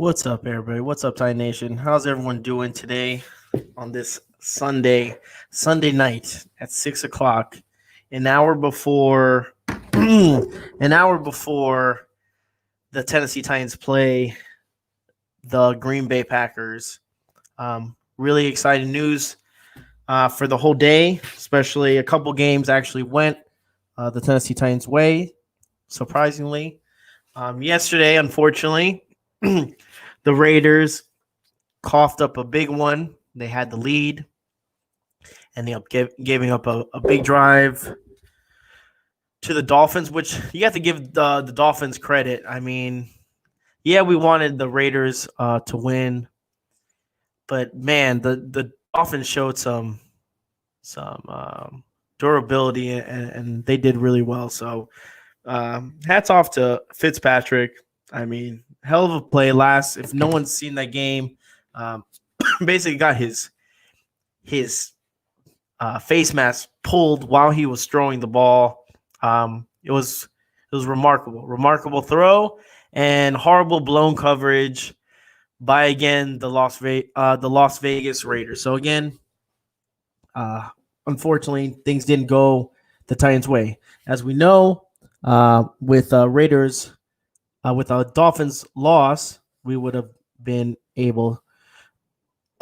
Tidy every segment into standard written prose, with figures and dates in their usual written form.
What's up, everybody? What's up, Titan Nation? How's everyone doing today on this Sunday night at 6 o'clock, an hour before, an hour before the Tennessee Titans play the Green Bay Packers. Really exciting news for the whole day, especially a couple games actually went the Tennessee Titans' way, surprisingly. Yesterday, unfortunately, the Raiders coughed up a big one. They had the lead, and they giving up a big drive to the Dolphins, which you have to give the Dolphins credit. I mean, yeah, we wanted the Raiders to win, but man, the Dolphins showed some durability, and they did really well. So hats off to Fitzpatrick. I mean, hell of a play last. If no one's seen that game, basically got his face mask pulled while he was throwing the ball. It was remarkable throw and horrible blown coverage by again the Las Vegas Raiders. So again, unfortunately, things didn't go the Titans' way. As we know, with Raiders, with a Dolphins loss, we would have been able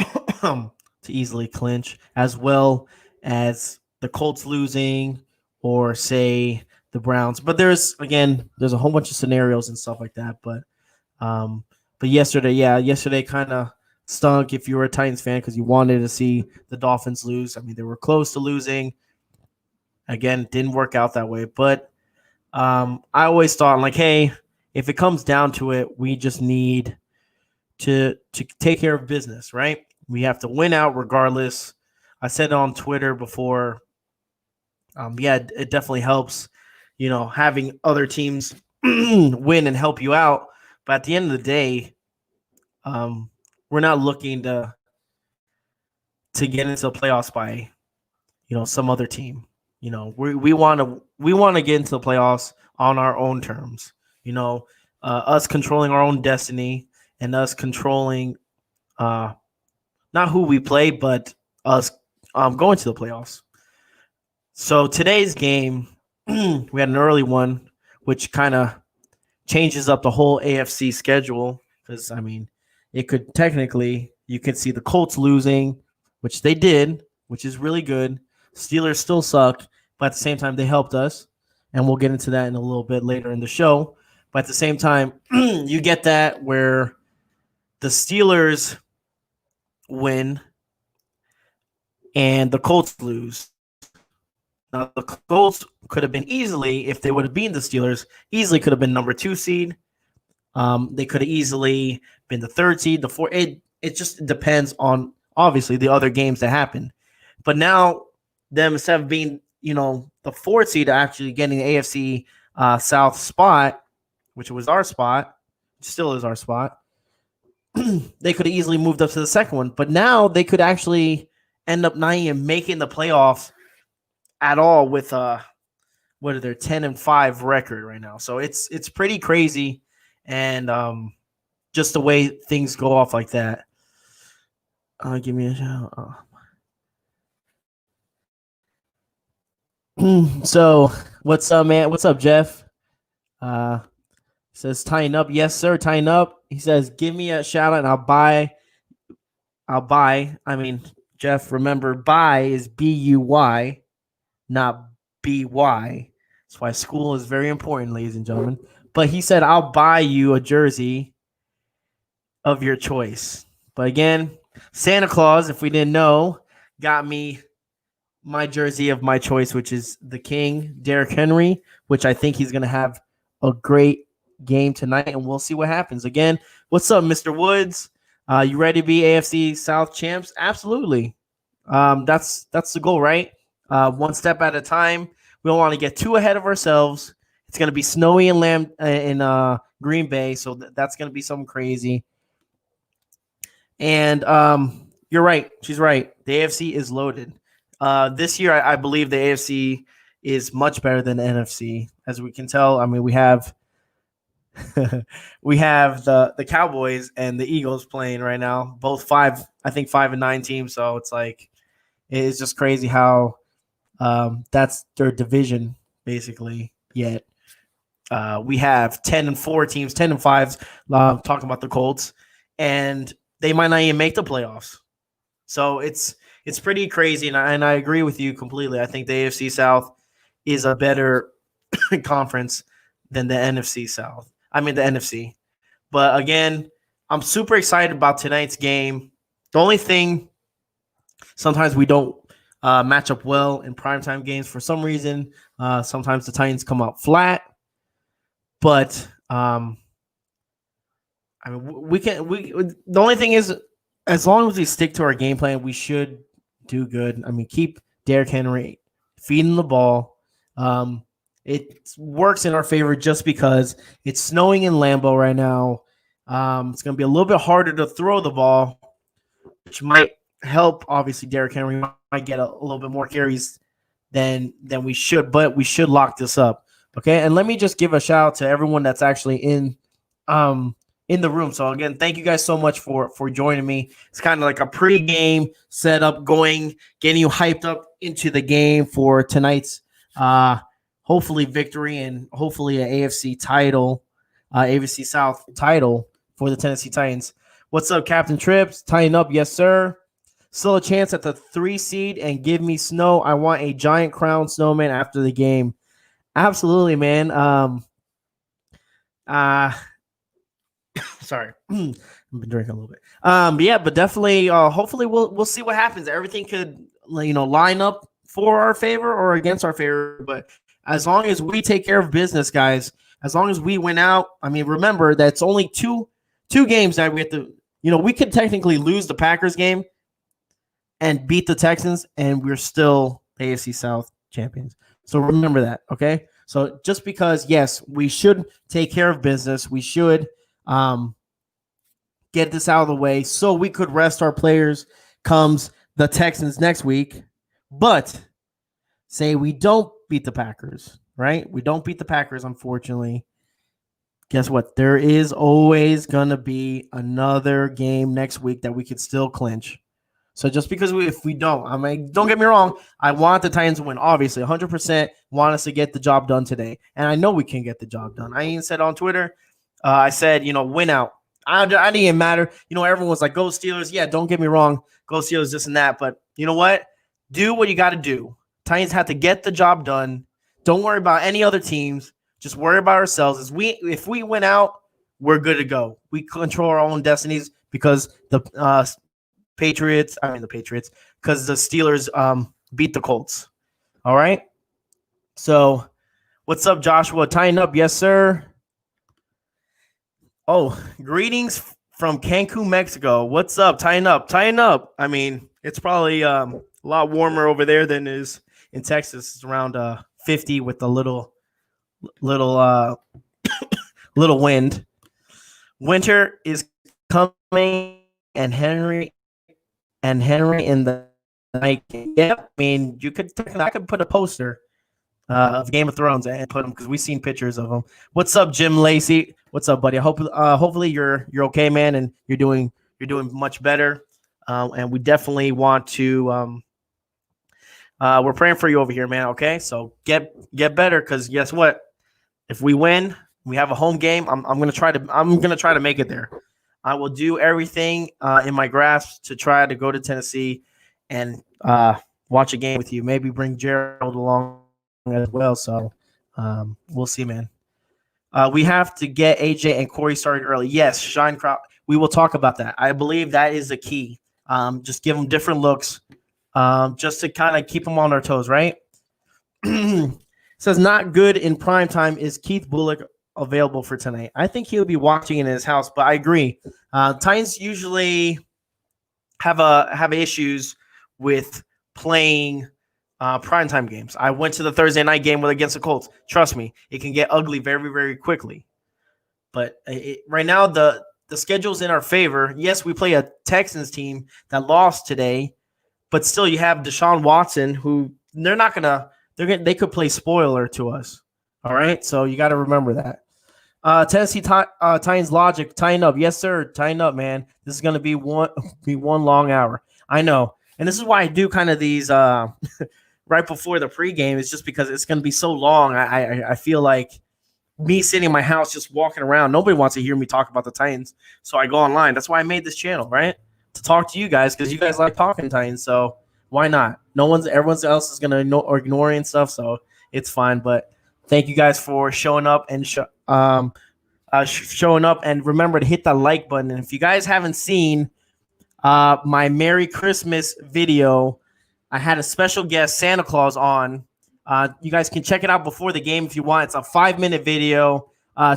to easily clinch, as well as the Colts losing or say the Browns. But there's a whole bunch of scenarios and stuff like that. But yesterday kind of stunk if you were a Titans fan because you wanted to see the Dolphins lose. I mean, they were close to losing. Again, didn't work out that way. But I always thought, like, hey, if it comes down to it, we just need to take care of business, right? We have to win out regardless. I said it on Twitter before. It definitely helps, having other teams win and help you out. But at the end of the day, we're not looking to get into the playoffs by, some other team. We want to get into the playoffs on our own terms. Us controlling our own destiny and us controlling not who we play, but us going to the playoffs. So today's game, we had an early one, which kind of changes up the whole AFC schedule because, I mean, it could technically, you could see the Colts losing, which they did, which is really good. Steelers still suck, but at the same time, they helped us, and we'll get into that in a little bit later in the show. But at the same time, you get that where the Steelers win and the Colts lose. Now, the Colts could have been easily, if they would have beaten the Steelers, easily could have been number 2 seed. They could have easily been the 3rd seed, the 4th. It just depends on, obviously, the other games that happen. But now, them instead of being, the 4th seed, actually getting the AFC South spot, which was our spot, still is our spot, they could have easily moved up to the second one. But now they could actually end up not even making the playoffs at all with what are their 10-5 record right now. So it's pretty crazy, and just the way things go off like that. Give me a shout. So what's up, man? What's up, Jeff? Says tying up. Yes, sir, tying up. He says, give me a shout out and I'll buy. I mean, Jeff, remember, buy is B-U-Y, not B-Y. That's why school is very important, ladies and gentlemen. But he said, I'll buy you a jersey of your choice. But again, Santa Claus, if we didn't know, got me my jersey of my choice, which is the King, Derrick Henry, which I think he's going to have a great game tonight, and we'll see what happens. Again, what's up, Mr. Woods? You ready to be AFC South champs? Absolutely. That's the goal, right? One step at a time. We don't want to get too ahead of ourselves. It's going to be snowy in Green Bay, so that's going to be something crazy. And you're right. She's right. The AFC is loaded. This year, I believe the AFC is much better than the NFC. As we can tell, I mean, we have we have the Cowboys and the Eagles playing right now. Both 5-9 teams. So it's like it's just crazy how that's their division basically. Yet we have 10-4 teams, 10-5. Talking about the Colts, and they might not even make the playoffs. So it's pretty crazy, and I agree with you completely. I think the AFC South is a better conference than the NFC South. I mean the NFC. But again, I'm super excited about tonight's game. The only thing, sometimes we don't match up well in primetime games for some reason. Sometimes the Titans come out flat, but I mean the only thing is, as long as we stick to our game plan, we should do good. I mean, keep Derrick Henry feeding the ball. It works in our favor just because it's snowing in Lambeau right now. It's going to be a little bit harder to throw the ball, which might help. Obviously, Derrick Henry might get a little bit more carries than we should, but we should lock this up. Okay, and let me just give a shout out to everyone that's actually in the room. So again, thank you guys so much for joining me. It's kind of like a pregame setup, getting you hyped up into the game for tonight's hopefully victory and hopefully an AFC title, AFC South title for the Tennessee Titans. What's up, Captain Trips? Tying up, yes sir. Still a chance at the 3 seed, and give me snow. I want a giant crown snowman after the game. Absolutely, man. Sorry, I've been drinking a little bit. But definitely, hopefully, we'll see what happens. Everything could, line up for our favor or against our favor. But as long as we take care of business, guys, as long as we win out, I mean, remember that's only two games that we have to. We could technically lose the Packers game and beat the Texans, and we're still AFC South champions. So remember that, okay? So just because, yes, we should take care of business, we should get this out of the way so we could rest our players comes the Texans next week. But say we don't beat the Packers, right? We don't beat the Packers, unfortunately. Guess what? There is always going to be another game next week that we could still clinch. So just because if we don't, I mean, don't get me wrong, I want the Titans to win. Obviously, 100% want us to get the job done today. And I know we can get the job done. I even said on Twitter, I said, win out. I didn't even matter. Everyone was like, go Steelers. Yeah, don't get me wrong. Go Steelers, this and that. But you know what? Do what you got to do. Titans have to get the job done. Don't worry about any other teams. Just worry about ourselves. If we win out, we're good to go. We control our own destinies because the Patriots, because the Steelers beat the Colts. All right? So, what's up, Joshua? Tying up, yes, sir. Oh, greetings from Cancun, Mexico. What's up? Tying up. I mean, it's probably a lot warmer over there than it is in Texas. It's around 50 with a little wind. Winter is coming, and Henry in the night. Yeah, I mean, I could put a poster of Game of Thrones and put them because we've seen pictures of them. What's up, Jim Lacey? What's up, buddy? Hopefully you're okay, man, and you're doing much better. And we definitely want to. We're praying for you over here, man. Okay, so get better because guess what? If we win, we have a home game. I'm gonna try to make it there. I will do everything in my grasp to try to go to Tennessee and watch a game with you. Maybe bring Gerald along as well. So we'll see, man. We have to get AJ and Corey started early. Yes, Shine Crowd. We will talk about that. I believe that is the key. Just give them different looks, just to kind of keep them on their toes, right? Says not good in prime time. Is Keith Bullock available for tonight? I think he'll be watching in his house, but I agree. Titans usually have issues with playing primetime games. I went to the Thursday night game against the Colts. Trust me, it can get ugly very, very quickly. But right now, the schedule's in our favor. Yes, we play a Texans team that lost today, but still you have Deshaun Watson, who they could play spoiler to us. All right, so you got to remember that. Tennessee Titans logic, tying up. Yes, sir. Tying up, man. This is gonna be one long hour. I know. And this is why I do kind of these right before the pregame, is just because it's gonna be so long. I feel like me sitting in my house just walking around, nobody wants to hear me talk about the Titans. So I go online. That's why I made this channel, right? To talk to you guys, because you guys like talking Titans. So why not? Everyone else is gonna ignore and stuff, so it's fine. But thank you guys for showing up and showing up. And remember to hit that like button. And if you guys haven't seen my Merry Christmas video, I had a special guest, Santa Claus, on. You guys can check it out before the game if you want. It's a 5-minute video.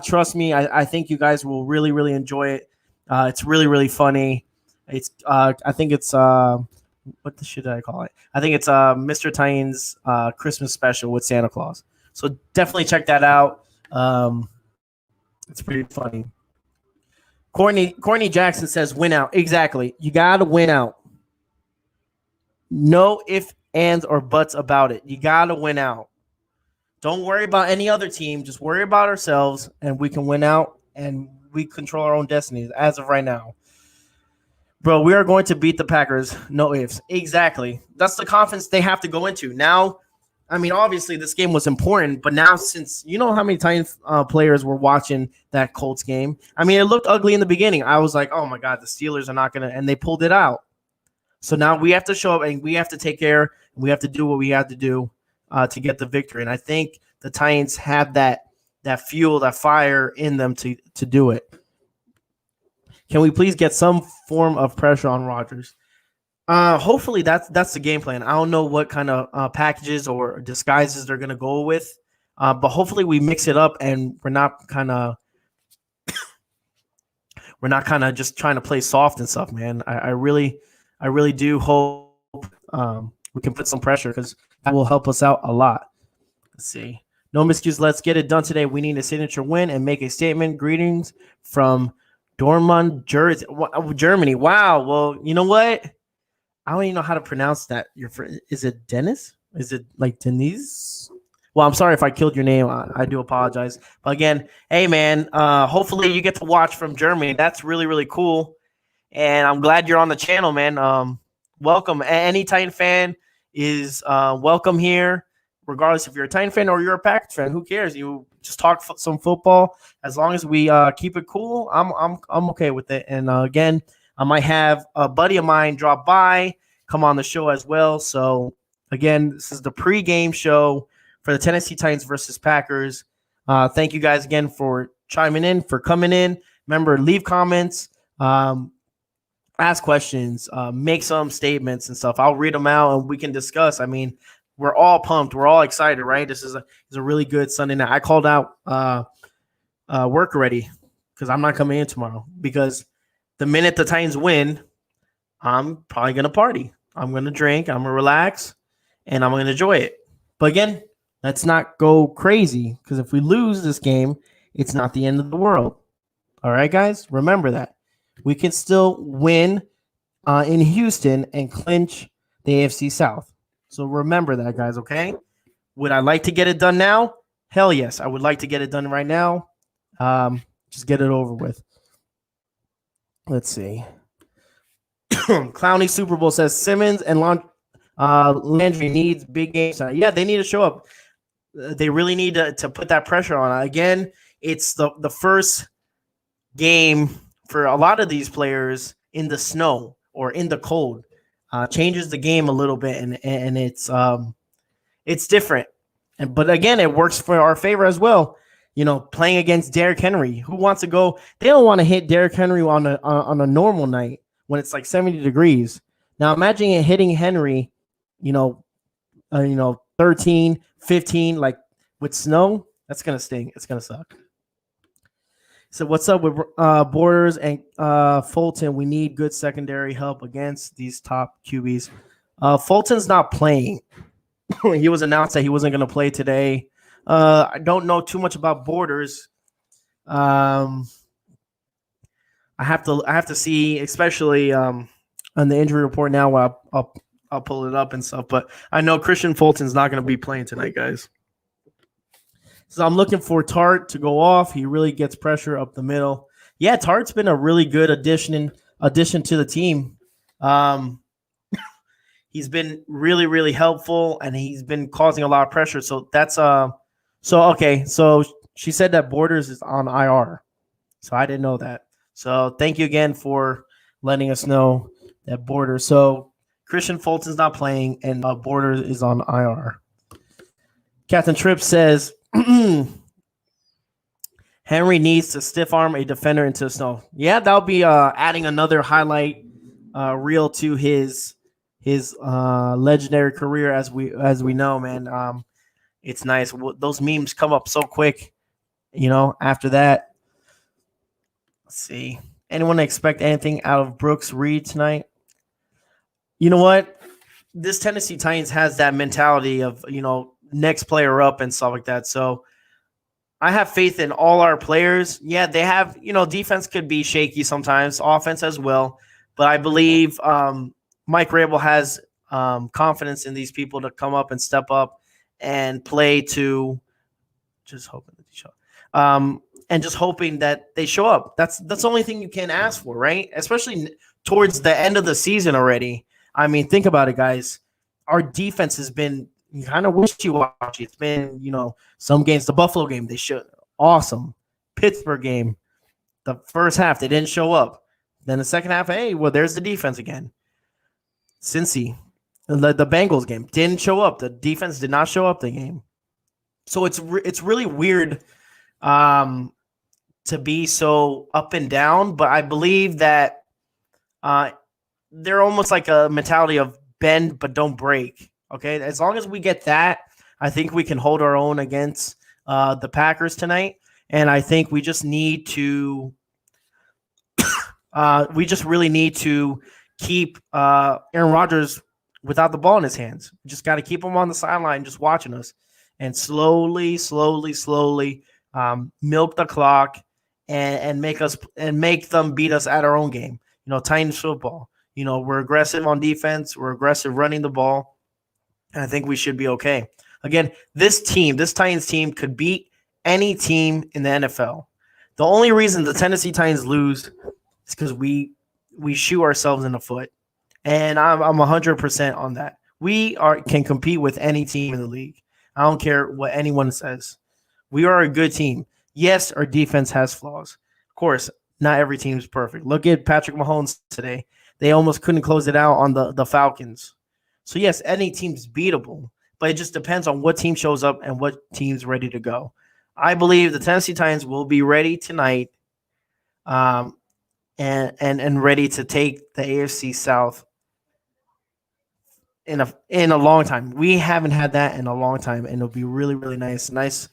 Trust me, I think you guys will really, really enjoy it. It's really, really funny. It's I think it's what the shit did I call it? I think it's Mr. Titans Christmas special with Santa Claus. So definitely check that out. It's pretty funny. Courtney Jackson says win out. Exactly. You got to win out. No ifs, ands, or buts about it. You got to win out. Don't worry about any other team. Just worry about ourselves, and we can win out, and we control our own destinies as of right now. Bro, we are going to beat the Packers. No ifs. Exactly. That's the confidence they have to go into. Now, I mean, obviously this game was important, but now since you know how many Titans players were watching that Colts game, I mean, it looked ugly in the beginning. I was like, oh my God, the Steelers are not going to, and they pulled it out. So now we have to show up and we have to take care. And we have to do what we have to do to get the victory. And I think the Titans have that fuel, that fire in them to do it. Can we please get some form of pressure on Rodgers? Hopefully that's the game plan. I don't know what kind of packages or disguises they're gonna go with, but hopefully we mix it up and we're not kind of just trying to play soft and stuff, man. I really do hope we can put some pressure because that will help us out a lot. Let's see. No miscues. Let's get it done today. We need a signature win and make a statement. Greetings from Dortmund, Germany. Wow. Well, you know what? I don't even know how to pronounce that. Is it Dennis? Is it like Denise? Well, I'm sorry if I killed your name. I do apologize. But again, hey, man, hopefully you get to watch from Germany. That's really, really cool. And I'm glad you're on the channel, man. Welcome. Any Titan fan is welcome here, regardless if you're a Titan fan or you're a Packers fan. Who cares? You just talk some football. As long as we keep it cool, I'm okay with it. And again, I might have a buddy of mine drop by, come on the show as well. So, again, this is the pregame show for the Tennessee Titans versus Packers. Thank you guys again for chiming in, for coming in. Remember, leave comments, ask questions, make some statements and stuff. I'll read them out and we can discuss. I mean, we're all pumped. We're all excited, right? This is a really good Sunday night. I called out work already because I'm not coming in tomorrow because the minute the Titans win, I'm probably going to party. I'm going to drink. I'm going to relax, and I'm going to enjoy it. But again, let's not go crazy because if we lose this game, it's not the end of the world. All right, guys? Remember that. We can still win in Houston and clinch the AFC South. So remember that, guys, okay? Would I like to get it done now? Hell yes. I would like to get it done right now. Just get it over with. Let's see. Clowney Super Bowl says Simmons and Landry needs big games. Yeah, they need to show up. They really need to put that pressure on. Again, it's the first game for a lot of these players in the snow or in the cold. Changes the game a little bit, and it's different. But again, it works for our favor as well. You know, playing against Derrick Henry, who wants to go? They don't want to hit Derrick Henry on a normal night when it's like 70 degrees. Now imagine it hitting Henry, 13, 15, like with snow. That's gonna sting. It's gonna suck. So what's up with Borders and Fulton? We need good secondary help against these top QBs. Fulton's not playing. He was announced that he wasn't going to play today. I don't know too much about Borders. I have to see, especially on the injury report now. I'll pull it up and stuff. But I know Christian Fulton's not going to be playing tonight, guys. So I'm looking for Tart to go off. He really gets pressure up the middle. Yeah, Tart's been a really good addition to the team. Um, he's been really, really helpful, and he's been causing a lot of pressure. So that's so okay. So she said that Borders is on IR. So I didn't know that. So thank you again for letting us know that Borders. So Christian Fulton's not playing, and Borders is on IR. Captain Tripp says Henry needs to stiff arm a defender into the snow. Yeah, that'll be adding another highlight reel to his legendary career, as we know, man. It's nice. Those memes come up so quick, after that. Let's see. Anyone expect anything out of Brooks Reed tonight? You know what? This Tennessee Titans has that mentality of, next player up and stuff like that. So I have faith in all our players. Yeah, they have, defense could be shaky sometimes, offense as well. But I believe Mike Rabel has confidence in these people to come up and step up and play to just hoping that they show up. And just hoping that they show up. That's the only thing you can ask for, right? Especially towards the end of the season already. I mean, think about it, guys. Our defense has been kind of wishy-washy. It's been, some games, the Buffalo game, they showed awesome. Pittsburgh game, the first half, they didn't show up. Then the second half, hey, well, there's the defense again. Cincy, the Bengals game, didn't show up. The defense did not show up the game. So it's really weird to be so up and down, but I believe that they're almost like a mentality of bend but don't break. Okay, as long as we get that, I think we can hold our own against the Packers tonight. And I think we just need to, we just really need to keep Aaron Rodgers without the ball in his hands. We just got to keep him on the sideline, just watching us, and slowly milk the clock and make them beat us at our own game. Titans football. We're aggressive on defense. We're aggressive running the ball. And I think we should be okay. Again, this Titans team could beat any team in the NFL. The only reason the Tennessee Titans lose is because we shoot ourselves in the foot. And I'm 100% on that. We can compete with any team in the league. I don't care what anyone says. We are a good team. Yes, our defense has flaws. Of course, not every team is perfect. Look at Patrick Mahomes today. They almost couldn't close it out on the Falcons. So, yes, any team's beatable, but it just depends on what team shows up and what team's ready to go. I believe the Tennessee Titans will be ready tonight and ready to take the AFC South in a long time. We haven't had that in a long time, and it'll be really, really nice. Nice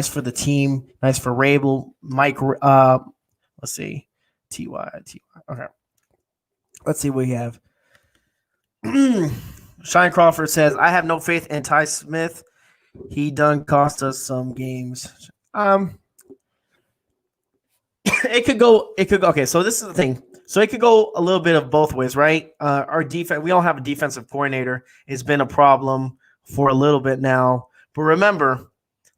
for the team. Nice for Rabel, Mike. Let's see. Ty. Okay. Let's see what we have. Shine Crawford says, I have no faith in Ty Smith. He done cost us some games. It could go. Okay, so this is the thing. So it could go a little bit of both ways, right? Our defense, we don't have a defensive coordinator. It's been a problem for a little bit now. But remember,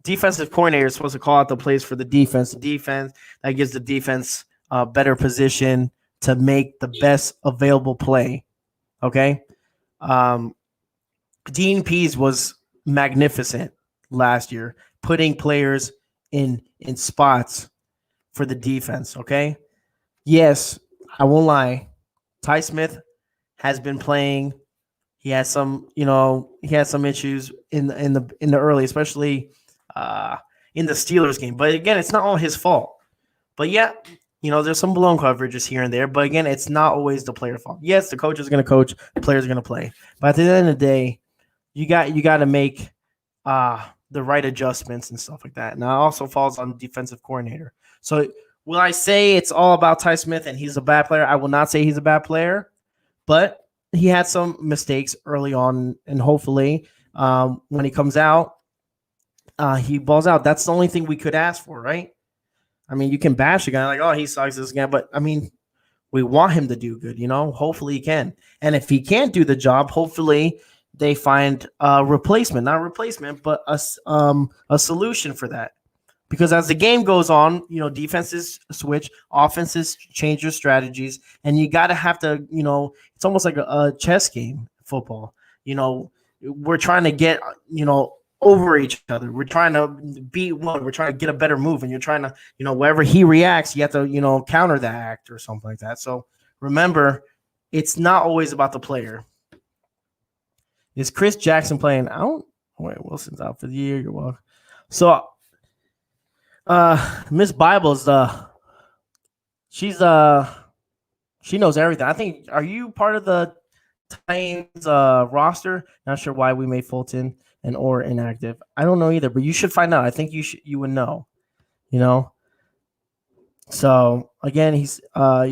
defensive coordinator is supposed to call out the plays for the defense. The defense, that gives the defense a better position to make the best available play. Okay? Dean Pease was magnificent last year, putting players in spots for the defense, okay? Yes, I won't lie. Ty Smith has been playing. He has some issues in the early, especially in the Steelers game. But again, it's not all his fault. But yeah, there's some blown coverages here and there. But again, it's not always the player's fault. Yes, the coach is going to coach, the players are going to play. But at the end of the day, you got to make the right adjustments and stuff like that. And that also falls on the defensive coordinator. So will I say it's all about Ty Smith and he's a bad player? I will not say he's a bad player, but he had some mistakes early on, and hopefully when he comes out, he balls out. That's the only thing we could ask for, right? I mean, you can bash a guy like, oh, he sucks this guy, but I mean, we want him to do good, Hopefully he can. And if he can't do the job, hopefully they find a replacement, not a replacement, but a solution for that. Because as the game goes on, defenses switch, offenses change their strategies, and you got to have to, it's almost like a chess game, football. We're trying to get, over each other. We're trying to beat one. We're trying to get a better move, and you're trying to, wherever he reacts, you have to, counter that act or something like that. So remember, it's not always about the player. Is Chris Jackson playing out? Wait, Wilson's out for the year. You're welcome. So, Miss Bibles, she knows everything. I think. Are you part of the Titans roster? Not sure why we made Fulton and or inactive. I don't know either, but you should find out. I think you would know. So again, he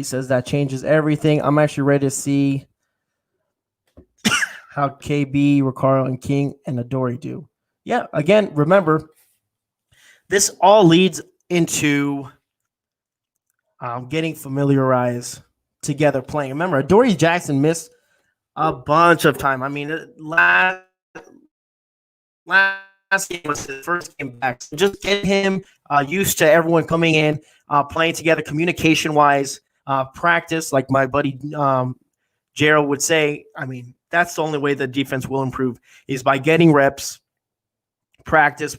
says that changes everything. I'm actually ready to see how KB, Ricardo, and King and Adoree do. Yeah, again, remember, this all leads into getting familiarized together playing. Remember, Adoree Jackson missed a bunch of time. I mean, last game was his first game back. So just get him used to everyone coming in, playing together, communication-wise, practice, like my buddy Gerald would say. I mean, that's the only way the defense will improve is by getting reps, practice.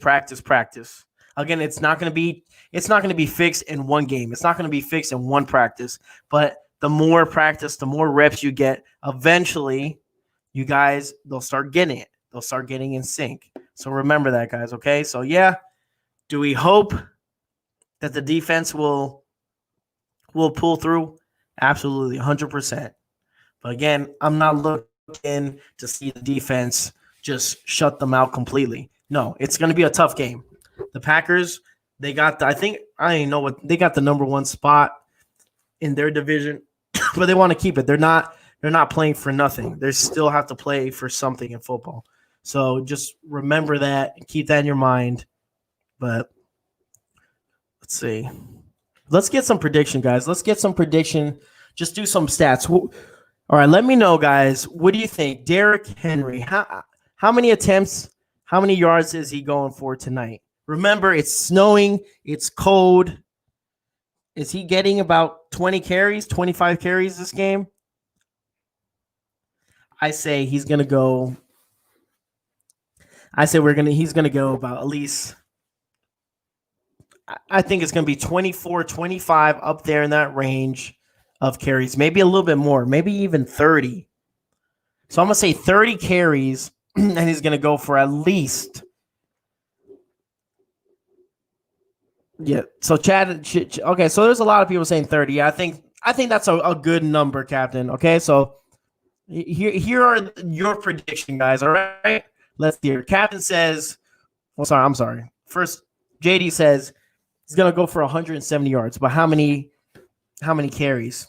Again, it's not going to be fixed in one game. It's not going to be fixed in one practice. But the more practice, the more reps you get, eventually, you guys, they'll start getting it. They'll start getting in sync. So remember that, guys. Okay. So yeah, do we hope that the defense will pull through? Absolutely, 100%. But again, I'm not looking to see the defense just shut them out completely. No, it's going to be a tough game. The Packers, they got they got the number one spot in their division, but they want to keep it. They're not playing for nothing. They still have to play for something in football. So just remember that and keep that in your mind. But let's see. Let's get some prediction, guys. Let's get some prediction. Just do some stats. All right, let me know, guys. What do you think? Derrick Henry, how many attempts, how many yards is he going for tonight? Remember, it's snowing. It's cold. Is he getting about 20 carries, 25 carries this game? I say he's going to go. I say he's going to go about at least. I think it's going to be 24, 25 up there in that range of carries, maybe a little bit more, maybe even 30. So I'm going to say 30 carries, and he's going to go for at least. Yeah. So Chad, okay. So there's a lot of people saying 30. Yeah, I think that's a good number, Captain. Okay. So here are your prediction, guys. All right. Let's hear. Captain says, I'm sorry. First, JD says he's going to go for 170 yards, but how many carries?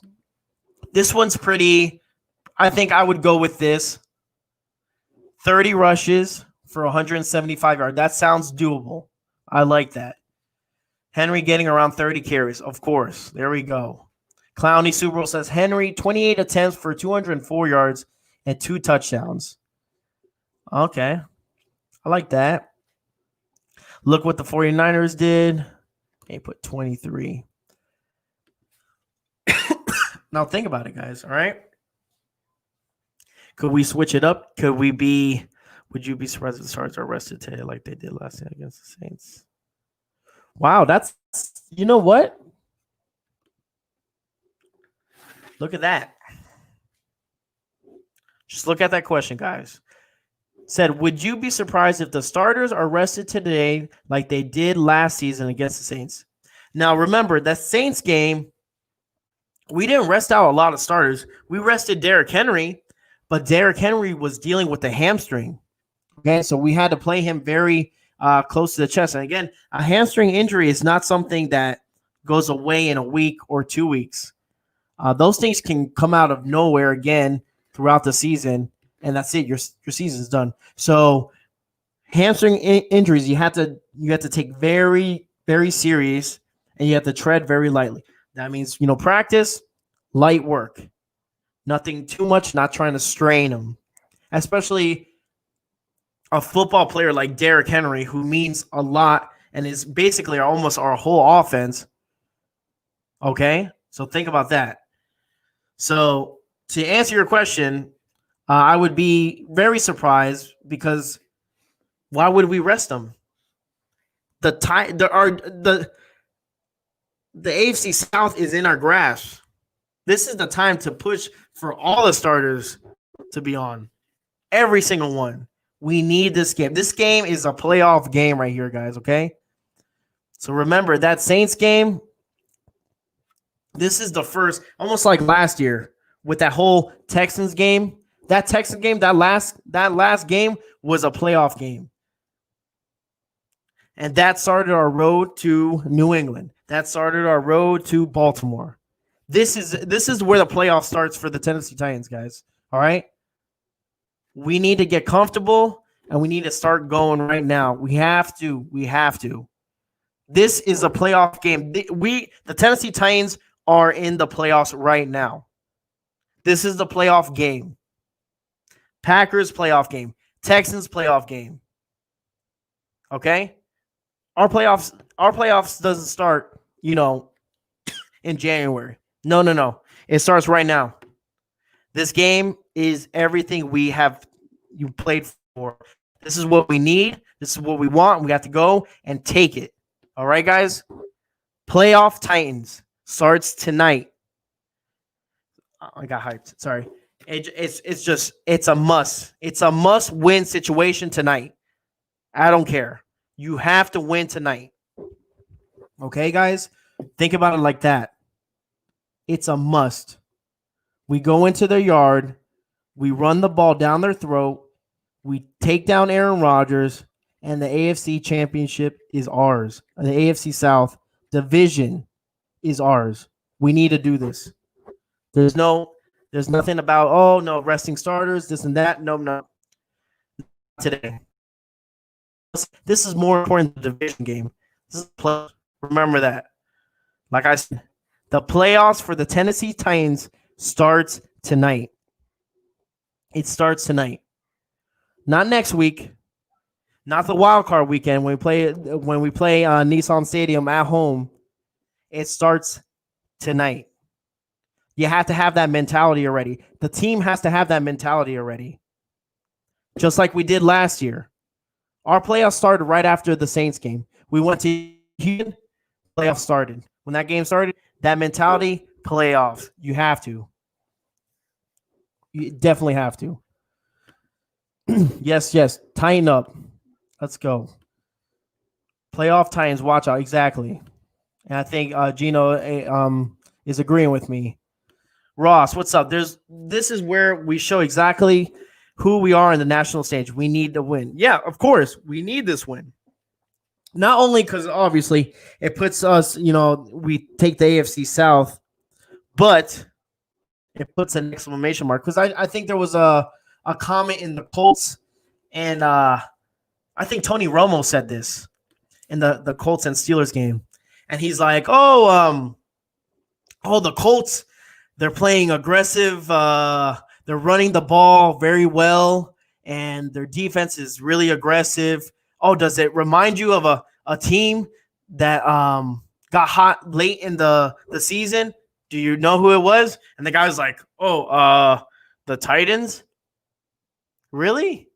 This one's pretty. I think I would go with this. 30 rushes for 175 yards. That sounds doable. I like that. Henry getting around 30 carries, of course. There we go. Clowny Super Bowl says Henry, 28 attempts for 204 yards and 2 touchdowns. Okay. I like that. Look what the 49ers did. They put 23. Now think about it, guys, all right? Could we switch it up? Would you be surprised if the Stars are rested today like they did last night against the Saints? Wow, that's, you know what? Look at that. Just look at that question, guys. Said, would you be surprised if the starters are rested today like they did last season against the Saints? Now, remember, that Saints game, we didn't rest out a lot of starters. We rested Derrick Henry, but Derrick Henry was dealing with a hamstring. Okay, so we had to play him very close to the chest. And again, a hamstring injury is not something that goes away in a week or 2 weeks. Those things can come out of nowhere again throughout the season, and that's it. Your season's done. So hamstring injuries, you have to take very, very serious, and you have to tread very lightly. That means, practice, light work, nothing too much, not trying to strain them, especially a football player like Derrick Henry, who means a lot and is basically almost our whole offense. Okay, so think about that. So to answer your question, I would be very surprised because why would we rest them? The time there are the AFC South is in our grasp. This is the time to push for all the starters to be on. Every single one. We need this game. This game is a playoff game right here, guys, okay? So remember that Saints game, this is the first, almost like last year with that whole Texans game. That Texans game, that last game was a playoff game. And that started our road to New England. That started our road to Baltimore. This is where the playoff starts for the Tennessee Titans, guys. All right? We need to get comfortable and we need to start going right now. We have to. This is a playoff game. The Tennessee Titans are in the playoffs right now. This is the playoff game. Packers playoff game. Texans playoff game. Okay? Our playoffs doesn't start, in January. No. It starts right now. This game is everything you played for. This is what we need. This is what we want. We have to go and take it. All right, guys? Playoff Titans starts tonight. I got hyped. Sorry. It's a must. It's a must-win situation tonight. I don't care. You have to win tonight. Okay, guys? Think about it like that. It's a must. We go into their yard. We run the ball down their throat. We take down Aaron Rodgers. And the AFC championship is ours. The AFC South division is ours. We need to do this. There's nothing about, resting starters, this and that. No. Today. This is more important than the division game. Remember that. Like I said, the playoffs for the Tennessee Titans starts tonight. It starts tonight. Not next week. Not the wild card weekend when we play Nissan Stadium at home. It starts tonight. You have to have that mentality already. The team has to have that mentality already. Just like we did last year. Our playoffs started right after the Saints game. We went to Houston, playoffs started. When that game started, that mentality, playoffs. You have to. You definitely have to. Yes. Tighten up. Let's go. Playoff Titans, watch out. Exactly. And I think Gino is agreeing with me. Ross, what's up? This is where we show exactly who we are in the national stage. We need to win. Yeah, of course. We need this win. Not only because obviously it puts us, we take the AFC South, but it puts an exclamation mark. Because I think there was a comment in the Colts, and I think Tony Romo said this in the Colts and Steelers game. And he's like, the Colts, they're playing aggressive. They're running the ball very well, and their defense is really aggressive. Oh, does it remind you of a team that got hot late in the season? Do you know who it was? And the guy was like, the Titans? Really?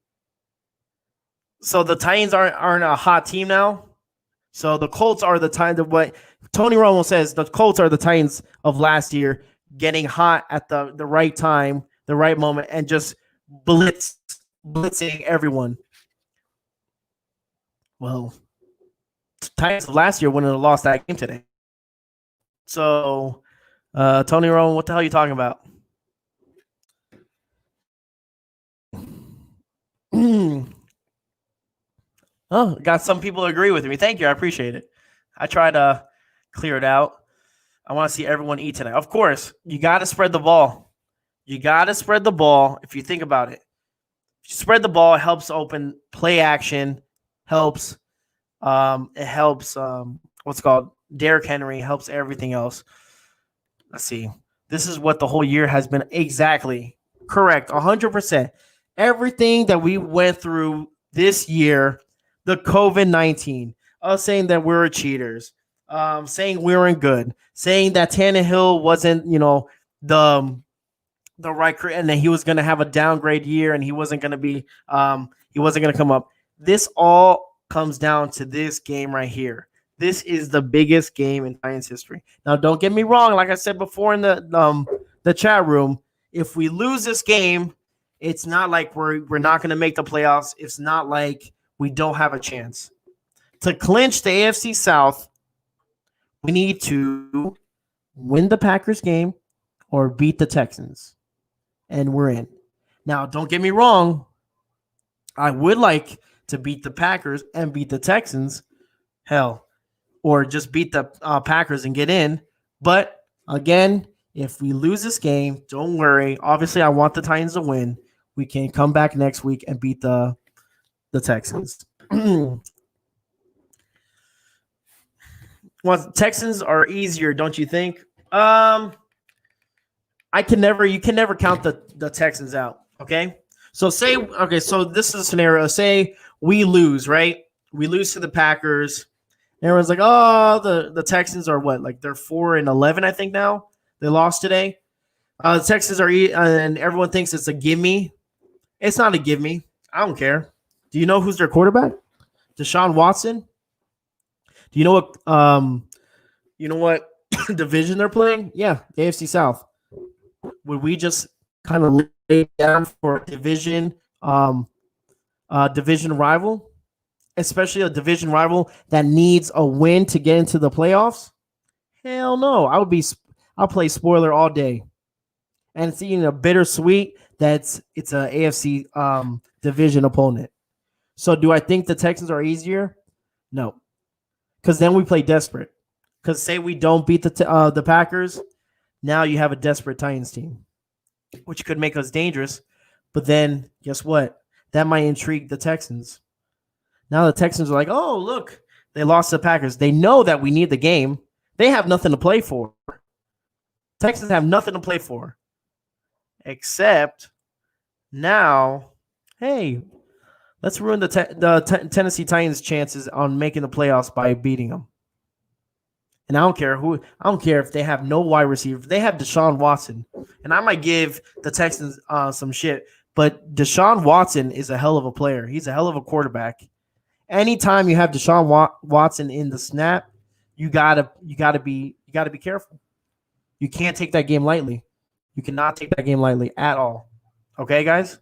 So the Titans aren't a hot team now? So the Colts are the Titans of what Tony Romo says, the Colts are the Titans of last year, getting hot at the right time, the right moment, and just blitzing everyone. Well, Titans of last year wouldn't have lost that game today. So, Tony Romo, what the hell are you talking about? Oh, got some people to agree with me. Thank you. I appreciate it. I try to clear it out. I want to see everyone eat tonight. Of course, you got to spread the ball. You got to spread the ball if you think about it. If you spread the ball, it helps open play action, helps. It helps what's called Derrick Henry, helps everything else. Let's see. This is what the whole year has been exactly correct, 100%. Everything that we went through this year, the COVID-19, us saying that we were cheaters, saying we weren't good, saying that Tannehill wasn't, the right and that he was going to have a downgrade year and he wasn't going to be he wasn't going to come up. This all comes down to this game right here. This is the biggest game in Titans history. Now, don't get me wrong. Like I said before in the chat room, if we lose this game, it's not like we're not going to make the playoffs. It's not like we don't have a chance. To clinch the AFC South, we need to win the Packers game or beat the Texans, and we're in. Now, don't get me wrong. I would like to beat the Packers and beat the Texans. Hell, or just beat the Packers and get in. But again, if we lose this game, don't worry. Obviously, I want the Titans to win. We can come back next week and beat the Texans. Well, Texans are easier, don't you think? You can never count the Texans out. Okay. So so this is a scenario. Say we lose, right? We lose to the Packers. Everyone's like, oh, the Texans are what? Like they're 4-11, I think now. They lost today. The Texans are, and everyone thinks it's a gimme. It's not a gimme. I don't care. Do you know who's their quarterback? Deshaun Watson. Do you know what division they're playing? Yeah, the AFC South. Would we just kind of lay down for a division rival, especially a division rival that needs a win to get into the playoffs? Hell no. I'll play spoiler all day. And it's even a bittersweet it's a AFC division opponent. So do I think the Texans are easier? No. Because then we play desperate. Because say we don't beat the Packers, now you have a desperate Titans team, which could make us dangerous. But then guess what? That might intrigue the Texans. Now the Texans are like, oh, look, they lost to the Packers. They know that we need the game. They have nothing to play for. Texans have nothing to play for. Except now, hey, let's ruin the Tennessee Titans' chances on making the playoffs by beating them. And I don't care if they have no wide receiver. If they have Deshaun Watson, and I might give the Texans some shit, but Deshaun Watson is a hell of a player. He's a hell of a quarterback. Anytime you have Deshaun Watson in the snap, you gotta be careful. You can't take that game lightly. You cannot take that game lightly at all. Okay, guys?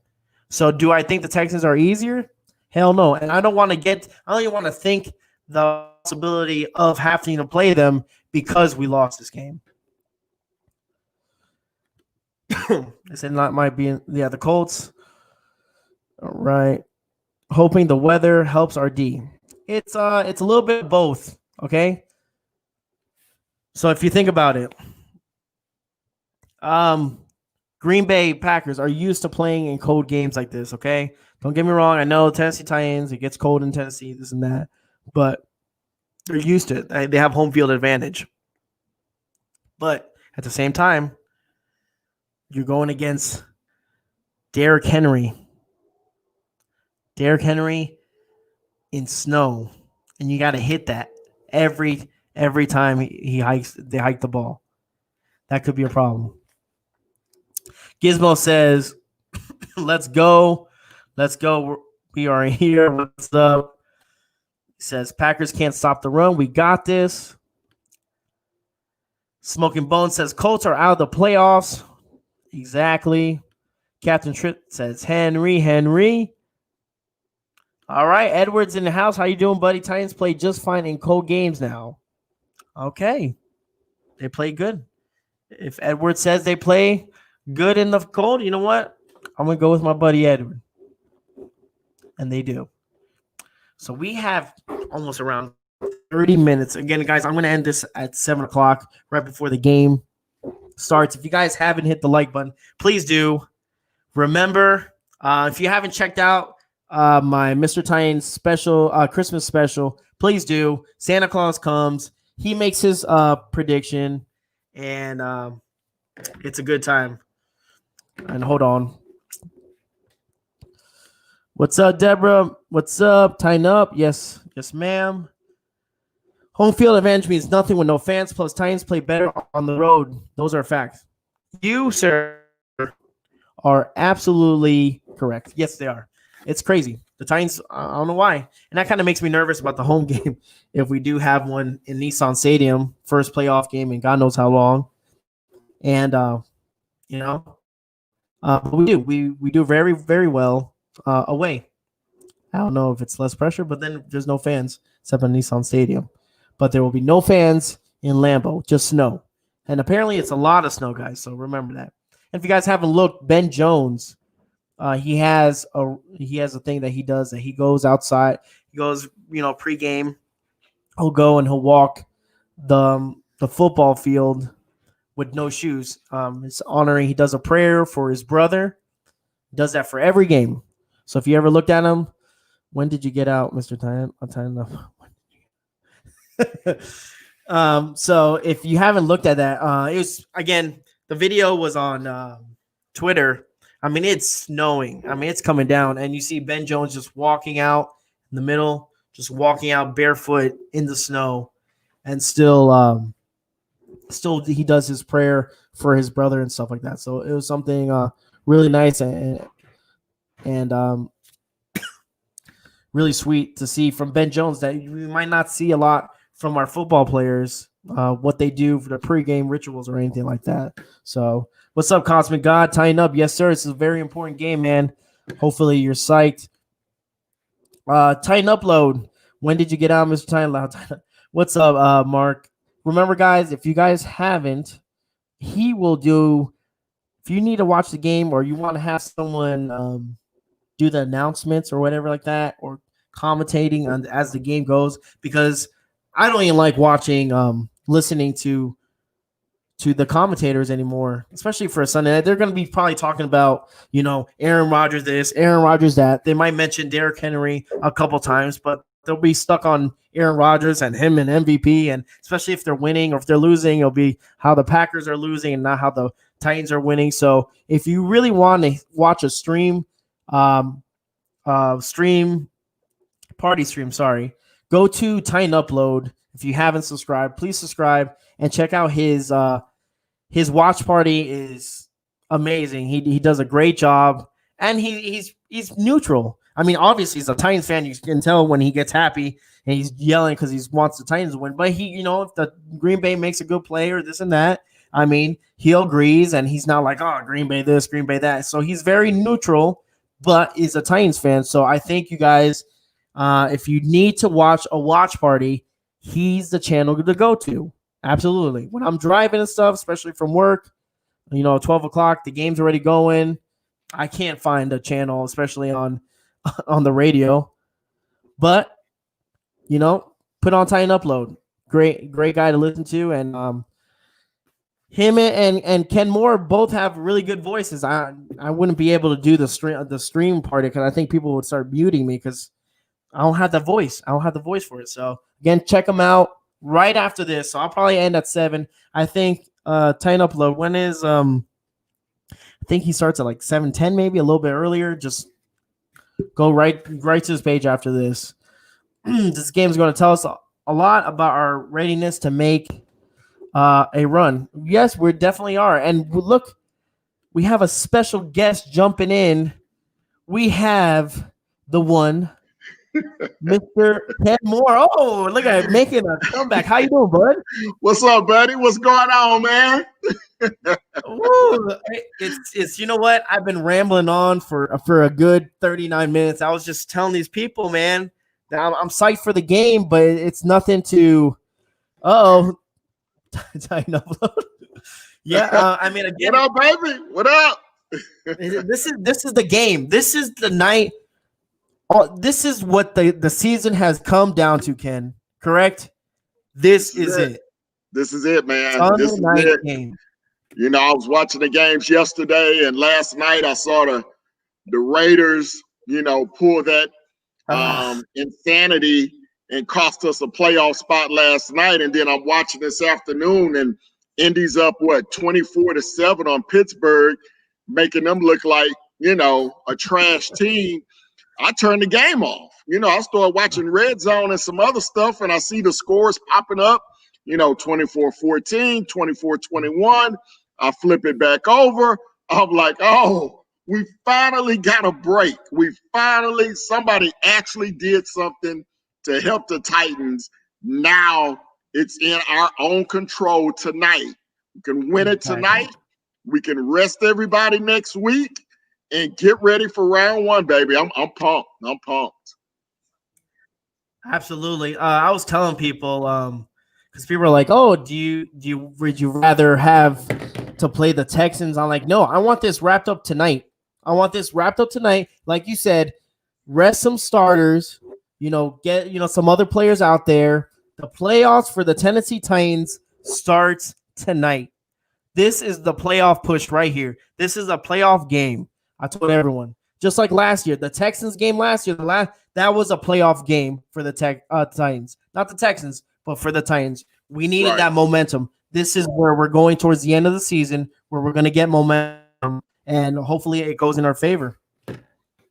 So do I think the Texans are easier? Hell no. And I don't want to think the possibility of having to play them because we lost this game. I said that might be the Colts. All right. Hoping the weather helps our D. It's a little bit of both, okay? So if you think about it, Green Bay Packers are used to playing in cold games like this, okay? Don't get me wrong. I know Tennessee Titans, it gets cold in Tennessee, this and that, but they're used to it. They have home field advantage. But at the same time, you're going against Derrick Henry. Derrick Henry in snow, and you got to hit that every time they hike the ball. That could be a problem. Gizmo says, let's go. Let's go. We are here. What's up? He says, Packers can't stop the run. We got this. Smoking Bones says, Colts are out of the playoffs. Exactly. Captain Tripp says, Henry. All right. Edwards in the house. How you doing, buddy? Titans play just fine in cold games now. Okay. They play good. If Edwards says they play good in the cold, you know what? I'm going to go with my buddy Edward. And they do. So we have almost around 30 minutes. Again, guys, I'm going to end this at 7 o'clock, right before the game starts. If you guys haven't hit the like button, please do. Remember, if you haven't checked out my Mr. Titans special, Christmas special, please do. Santa Claus comes. He makes his prediction, and it's a good time. And hold on. What's up, Deborah? What's up? Tighten up. Yes, ma'am. Home field advantage means nothing with no fans. Plus, Titans play better on the road. Those are facts. You, sir, are absolutely correct. Yes, they are. It's crazy. The Titans, I don't know why. And that kind of makes me nervous about the home game if we do have one in Nissan Stadium, first playoff game in God knows how long. And, you know, but we do. We do very, very well away. I don't know if it's less pressure, but then there's no fans except in Nissan Stadium. But there will be no fans in Lambeau, just snow. And apparently it's a lot of snow, guys, so remember that. And if you guys haven't looked, Ben Jones, he has a thing that he does that he goes outside. He goes, pregame. He'll go and he'll walk the football field with no shoes. It's honoring. He does a prayer for his brother. He does that for every game. So if you ever looked at him, when did you get out, Mr. Time? So if you haven't looked at that, it was, again, the video was on Twitter. I mean, it's snowing. I mean, it's coming down, and you see Ben Jones just walking out in the middle, just walking out barefoot in the snow, and still he does his prayer for his brother and stuff like that. So it was something really nice and really sweet to see from Ben Jones that we might not see a lot from our football players, what they do for the pregame rituals or anything like that. So what's up, Cosmic God? Tying up. Yes, sir. It's a very important game, man. Hopefully you're psyched. Tighten upload. When did you get out, Mr. Tighten Loud? What's up, Mark? Remember, guys, if you guys haven't, he will do, if you need to watch the game or you want to have someone do the announcements or whatever like that, or commentating on as the game goes, because I don't even like watching, listening to the commentators anymore, especially for a Sunday night. They're going to be probably talking about, Aaron Rodgers this, Aaron Rodgers that. They might mention Derrick Henry a couple times, but they'll be stuck on Aaron Rodgers and him and MVP. And especially if they're winning or if they're losing, it'll be how the Packers are losing and not how the Titans are winning. So if you really want to watch a party stream, go to Titan Upload. If you haven't subscribed, please subscribe and check out his watch party is amazing. He does a great job, and he's neutral. I mean, obviously he's a Titans fan. You can tell when he gets happy and he's yelling because he wants the Titans to win. But he, if the Green Bay makes a good play or this and that, I mean, he agrees and he's not like, oh, Green Bay this, Green Bay that. So he's very neutral, but is a Titans fan. So I think you guys, if you need to watch a watch party, he's the channel to go to. Absolutely. When I'm driving and stuff, especially from work, 12 o'clock, the game's already going. I can't find a channel, especially on the radio. But, put on Titan Upload. Great guy to listen to. And him and Ken Moore both have really good voices. I wouldn't be able to do the stream party because I think people would start muting me because I don't have the voice. I don't have the voice for it. So, again, check them out right after this. So I'll probably end at 7. I think Titan Upload, when is I think he starts at like 7:10, maybe a little bit earlier. Just go right to his page after this. This game is going to tell us a lot about our readiness to make a run. Yes, we definitely are. And look, we have a special guest jumping in. We have the one, Mr. Ken Moore. Oh, look at it, making a comeback. How you doing, bud? What's up, buddy? What's going on, man? Ooh, it's you know what? I've been rambling on for a good 39 minutes. I was just telling these people, man, that I'm psyched for the game, but it's nothing to Tighten Upload. Yeah, I mean, again, what up, baby? What up? This is the game. This is the night. This is what the season has come down to, Ken. Correct? This is it. This is it, man. Sunday this is night it. Game. I was watching the games yesterday, and last night I saw the Raiders, pull that insanity and cost us a playoff spot last night. And then I'm watching this afternoon, and Indy's up 24-7 on Pittsburgh, making them look like a trash team. I turned the game off. I started watching Red Zone and some other stuff, and I see the scores popping up, 24-14, 24-21. I flip it back over. I'm like, oh, we finally got a break. Somebody actually did something to help the Titans. Now it's in our own control tonight. We can win it tonight. We can rest everybody next week and get ready for round one, baby. I'm pumped. I'm pumped. Absolutely. I was telling people, because people are like, "Oh, would you rather have to play the Texans?" I'm like, "No, I want this wrapped up tonight. Like you said, rest some starters. Get some other players out there. The playoffs for the Tennessee Titans starts tonight. This is the playoff push right here. This is a playoff game. I told everyone. Just like last year, the Texans game last year, that was a playoff game for the Titans. Not the Texans, but for the Titans. We needed that momentum. This is where we're going towards the end of the season, where we're going to get momentum, and hopefully it goes in our favor.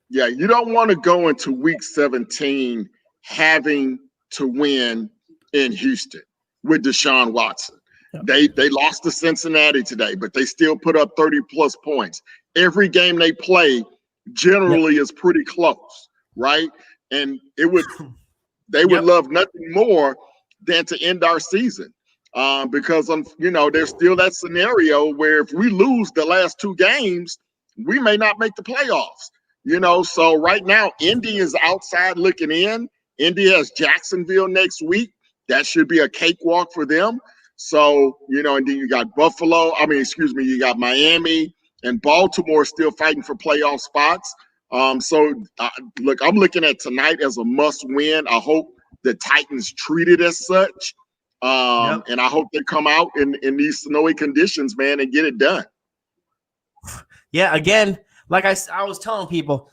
Yeah, you don't want to go into week 17 having to win in Houston with Deshaun Watson. Yep. They lost to Cincinnati today, but they still put up 30-plus points. Every game they play generally is pretty close, right? And they would love nothing more than to end our season because, there's still that scenario where if we lose the last two games, we may not make the playoffs. So right now, Indy is outside looking in. Indy has Jacksonville next week. That should be a cakewalk for them. So, and then you got you got Miami and Baltimore still fighting for playoff spots. Look, I'm looking at tonight as a must win. I hope the Titans treat it as such. And I hope they come out in these snowy conditions, man, and get it done. Yeah, again, like I was telling people,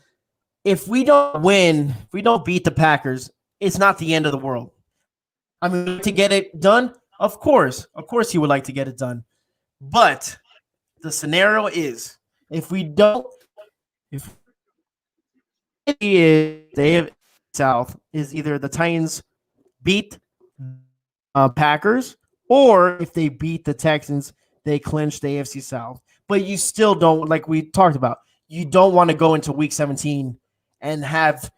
if we don't win, if we don't beat the Packers, it's not the end of the world. I mean, to get it done, of course you would like to get it done. But the scenario is if the South is either the Titans beat Packers, or if they beat the Texans, they clinch the AFC South. But you still don't, like we talked about, you don't want to go into week 17 and have,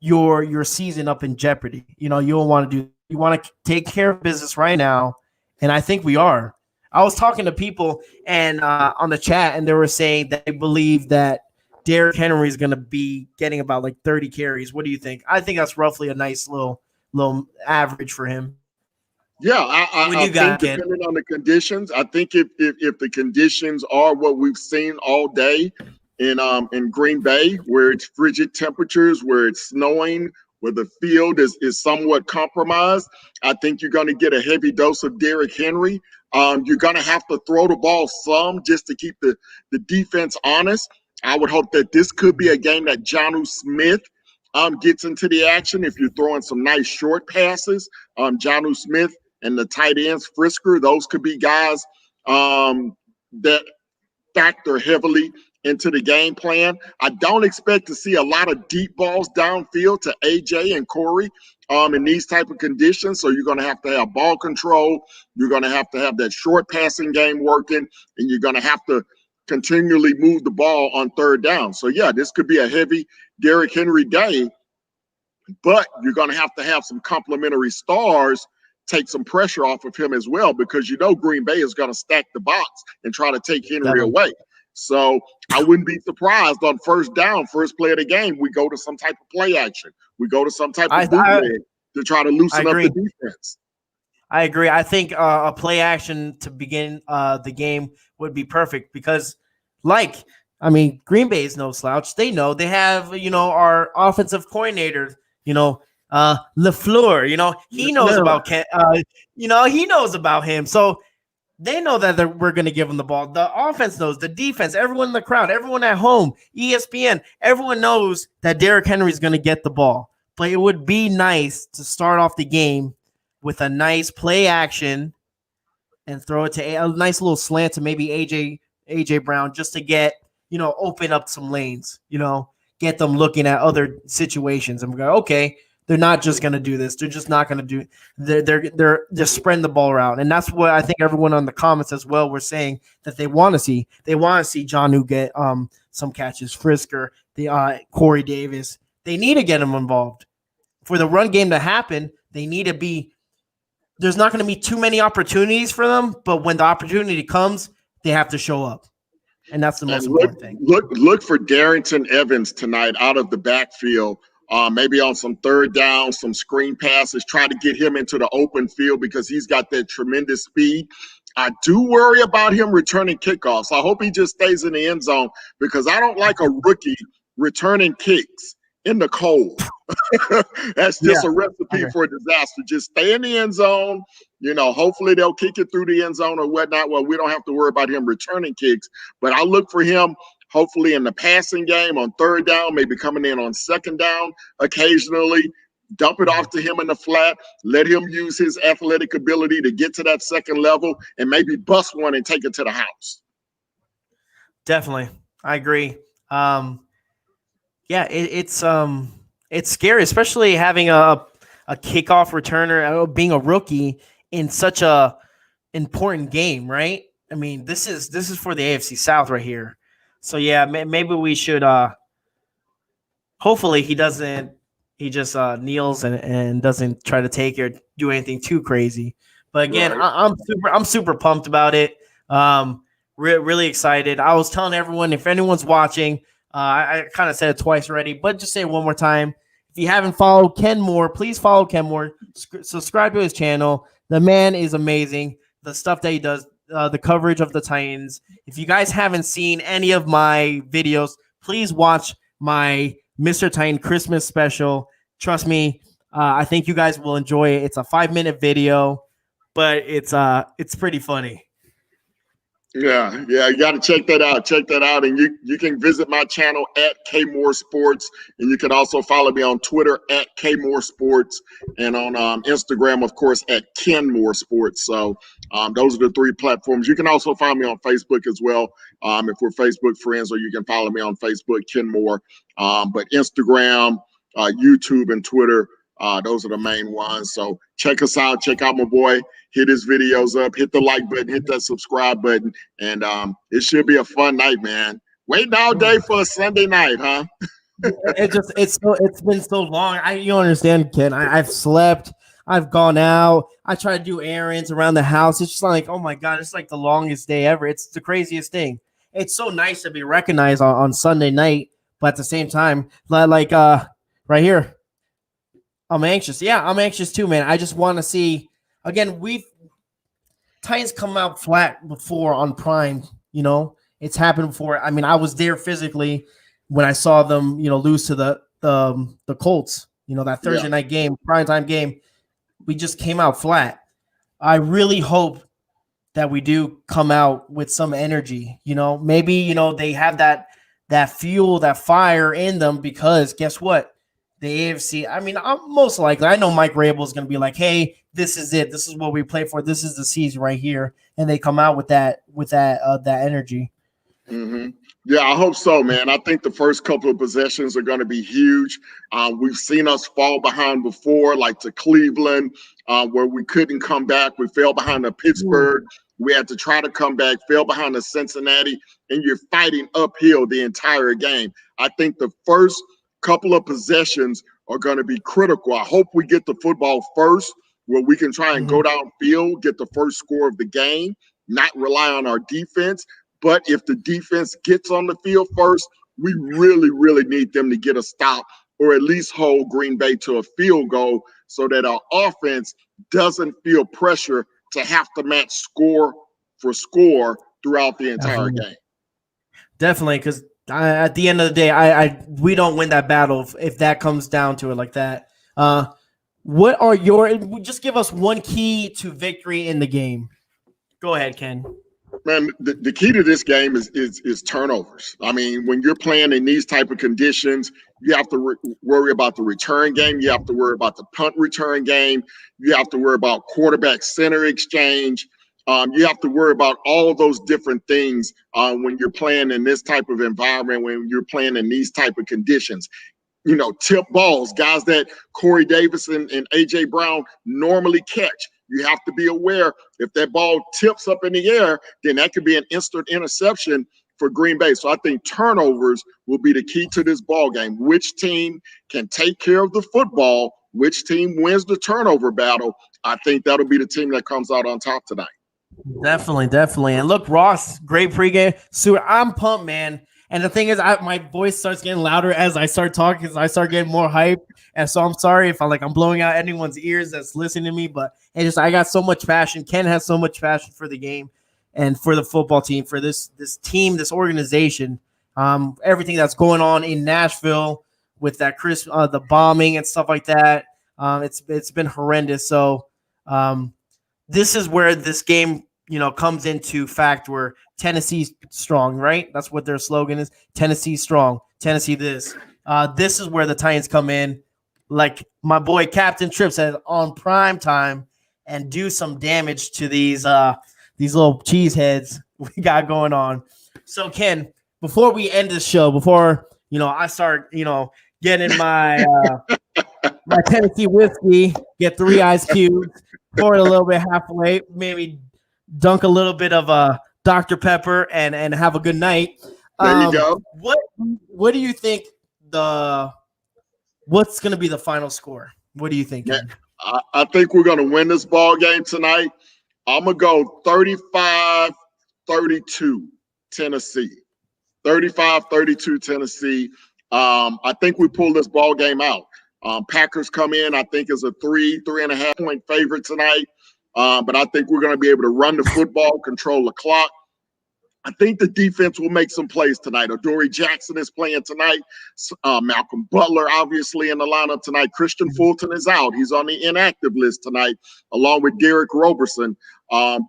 your season up in jeopardy. You don't want to do, you want to take care of business right now. And I think we are. I was talking to people and on the chat, and they were saying that they believe that Derrick Henry is going to be getting about like 30 carries. What do you think? I think that's roughly a nice little average for him. Yeah, I think depending on the conditions, I think if the conditions are what we've seen all day in Green Bay, where it's frigid temperatures, where it's snowing, where the field is somewhat compromised, I think you're going to get a heavy dose of Derrick Henry. You're going to have to throw the ball some just to keep the defense honest. I would hope that this could be a game that Jonnu Smith gets into the action. If you're throwing some nice short passes, Jonnu Smith and the tight ends, Frisker, those could be guys that factor heavily into the game plan. I don't expect to see a lot of deep balls downfield to AJ and Corey in these type of conditions. So you're going to have ball control. You're going to have that short passing game working, and you're going to have to continually move the ball on third down. So, yeah, this could be a heavy Derrick Henry day, but you're going to have some complementary stars take some pressure off of him as well, because Green Bay is going to stack the box and try to take Henry away. So I wouldn't be surprised on first down, first play of the game, we go to some type of play action. We go to some type of bootleg to try to loosen up the defense. I agree. I think a play action to begin the game would be perfect because, Green Bay is no slouch. They know they have, our offensive coordinator, LaFleur, he knows about he knows about him. So they know that we're going to give him the ball. The offense knows, the defense, everyone in the crowd, everyone at home, ESPN, everyone knows that Derrick Henry is going to get the ball. But it would be nice to start off the game with a nice play action and throw it to a nice little slant to maybe AJ Brown just to get, open up some lanes, get them looking at other situations and go, okay, they're not just going to do this. They're just not going to do. They're just spreading the ball around, and that's what I think everyone on the comments as well were saying that they want to see. They want to see Jonnu get some catches, Frisker, the Corey Davis. They need to get them involved for the run game to happen. They need to be. There's not going to be too many opportunities for them, but when the opportunity comes, they have to show up. And that's the most important thing. Look for Darrington Evans tonight out of the backfield, maybe on some third down, some screen passes, try to get him into the open field because he's got that tremendous speed. I do worry about him returning kickoffs. I hope he just stays in the end zone because I don't like a rookie returning kicks in the cold. That's just a recipe for disaster. Just stay in the end zone. Hopefully they'll kick it through the end zone or whatnot. Well, we don't have to worry about him returning kicks. But I look for him hopefully in the passing game on third down, maybe coming in on second down occasionally. Dump it off to him in the flat. Let him use his athletic ability to get to that second level and maybe bust one and take it to the house. Definitely. I agree. It's scary, especially having a kickoff returner, being a rookie in such a important game, right? I mean, this is for the AFC South right here. So yeah, maybe we should. Hopefully, he doesn't. He just kneels and doesn't try to take or do anything too crazy. But again, right. I'm super pumped about it. Really excited. I was telling everyone, if anyone's watching, I kind of said it twice already, but just say it one more time. If you haven't followed Ken Moore, please follow Ken Moore. Subscribe to his channel. The man is amazing. The stuff that he does, the coverage of the Titans. If you guys haven't seen any of my videos, please watch my Mr. Titan Christmas special. Trust me, I think you guys will enjoy it. It's a 5-minute video, but it's pretty funny. Yeah, you got to check that out. And you can visit my channel at KMoore Sports, and you can also follow me on Twitter at KMoore Sports, and on Instagram, of course, at Ken Moore Sports. So those are the 3 platforms. You can also find me on Facebook as well, if we're Facebook friends, or you can follow me on Facebook, Ken Moore. But Instagram, YouTube, and Twitter, those are the main ones. So check us out. Check out my boy. Hit his videos up. Hit the like button. Hit that subscribe button. And it should be a fun night, man. Waiting all day for a Sunday night, huh? It's been so long. You understand, Ken. I've slept. I've gone out. I try to do errands around the house. It's just like, oh my God, it's like the longest day ever. It's the craziest thing. It's so nice to be recognized on Sunday night, but at the same time, like right here, I'm anxious. Yeah, I'm anxious too, man. I just want to see. Again, Titans come out flat before on Prime. It's happened before. I mean, I was there physically when I saw them, lose to the Colts. That Thursday night game, primetime game. We just came out flat. I really hope that we do come out with some energy. Maybe they have that fuel, that fire in them, because guess what? The AFC, I mean, most likely, I know Mike Rabel is going to be like, hey, this is it. This is what we play for. This is the season right here. And they come out with that energy. Mm-hmm. Yeah, I hope so, man. I think the first couple of possessions are going to be huge. We've seen us fall behind before, like to Cleveland, where we couldn't come back. We fell behind to Pittsburgh. We had to try to come back, fell behind to Cincinnati, and you're fighting uphill the entire game. I think the first couple of possessions are going to be critical. I hope we get the football first, where we can try and go downfield, get the first score of the game, not rely on our defense. But if the defense gets on the field first, we really, really need them to get a stop, or at least hold Green Bay to a field goal, so that our offense doesn't feel pressure to have to match score for score throughout the entire game. Definitely, because at the end of the day, we don't win that battle if that comes down to it like that. What are just give us one key to victory in the game? Go ahead, Ken. Man, the key to this game is turnovers. I mean, when you're playing in these type of conditions, you have to worry about the return game. You have to worry about the punt return game. You have to worry about quarterback center exchange. You have to worry about all those different things when you're playing in this type of environment, when you're playing in these type of conditions. Tip balls, guys that Corey Davis and A.J. Brown normally catch. You have to be aware if that ball tips up in the air, then that could be an instant interception for Green Bay. So I think turnovers will be the key to this ball game. Which team can take care of the football? Which team wins the turnover battle? I think that'll be the team that comes out on top tonight. Definitely. And look, Ross, great pregame. Stuart, I'm pumped, man. And the thing is, my voice starts getting louder as I start talking because I start getting more hype. And so I'm sorry if I'm blowing out anyone's ears that's listening to me, but I got so much passion. Ken has so much passion for the game and for the football team, for this team, this organization, everything that's going on in Nashville with that the bombing and stuff like that. It's been horrendous. So this is where this game comes into fact, where Tennessee's strong, right? That's what their slogan is. Tennessee strong. Tennessee this. This is where the Titans come in, like my boy Captain Tripp said, on prime time, and do some damage to these little cheese heads we got going on. So Ken, before we end this show, before I start getting my my Tennessee whiskey, get 3 ice cubes, pour it a little bit halfway, maybe dunk a little bit of Dr. Pepper and have a good night. There you go. What do you think what's going to be the final score? What do you think? Yeah, I think we're going to win this ball game tonight. I'm going to go 35-32 Tennessee. 35-32 Tennessee. I think we pull this ball game out. Packers come in, I think, as a 3.5 point favorite tonight. But I think we're going to be able to run the football, control the clock. I think the defense will make some plays tonight. Adoree Jackson is playing tonight. Malcolm Butler, obviously, in the lineup tonight. Christian Fulton is out. He's on the inactive list tonight, along with Derek Roberson.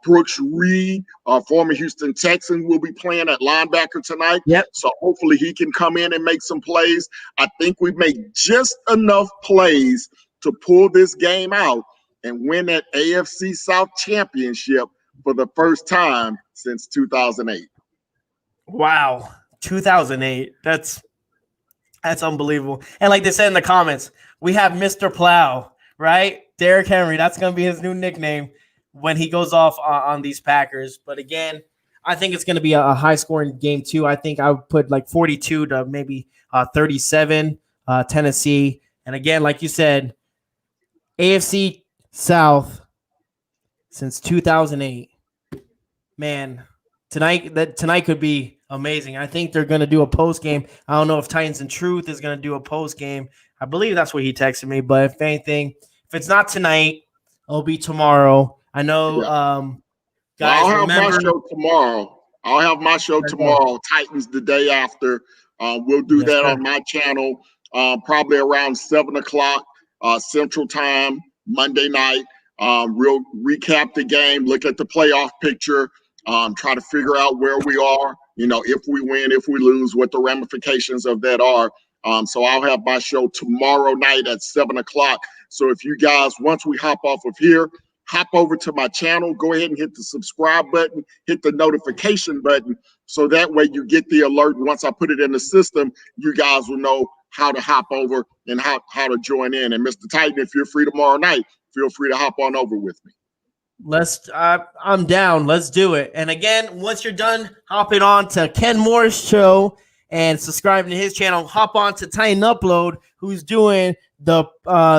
Brooks Reed, former Houston Texan, will be playing at linebacker tonight. Yep. So hopefully he can come in and make some plays. I think we've made just enough plays to pull this game out and win that AFC South championship for the first time since 2008. Wow, 2008. That's unbelievable. And like they said in the comments, we have Mr. Plow, right? Derrick Henry. That's going to be his new nickname when he goes off on these Packers. But again, I think it's going to be a high-scoring game too. I think I would put like 42 to maybe 37 Tennessee. And again, like you said, AFC South since 2008. Man, tonight could be amazing. I think they're going to do a post game. I don't know if Titans and Truth is going to do a post game. I believe that's what he texted me. But if anything, if it's not tonight, it'll be tomorrow. I know, guys. I'll have my show tomorrow. Titans the day after. We'll do that on my channel, probably around 7:00 Central Time Monday night. We'll recap the game, look at the playoff picture, try to figure out where we are, if we win, if we lose, what the ramifications of that are. So I'll have my show tomorrow night at 7:00. So if you guys, once we hop off of here, hop over to my channel, go ahead and hit the subscribe button, hit the notification button. So that way you get the alert. Once I put it in the system, you guys will know how to hop over and how to join in. And Mr. Titan, if you're free tomorrow night, feel free to hop on over with me. I'm down. Let's do it. And again, once you're done hopping on to Ken Moore's show and subscribing to his channel, hop on to Titan Upload, who's doing the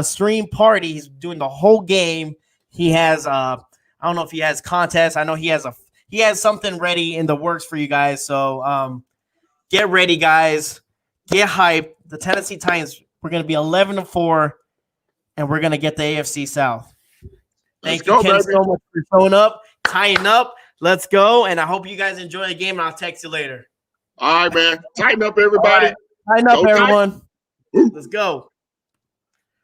stream party. He's doing the whole game. He has I don't know if he has contests. I know he has something ready in the works for you guys. So get ready, guys. Get hyped. The Tennessee Titans, we're going to be 11-4, and we're going to get the AFC South. Thank you, Ken, so much for showing up, tying up. Let's go, and I hope you guys enjoy the game, and I'll text you later. All right, man. Tighten up, everybody. Right. Tighten up, everyone. Let's go.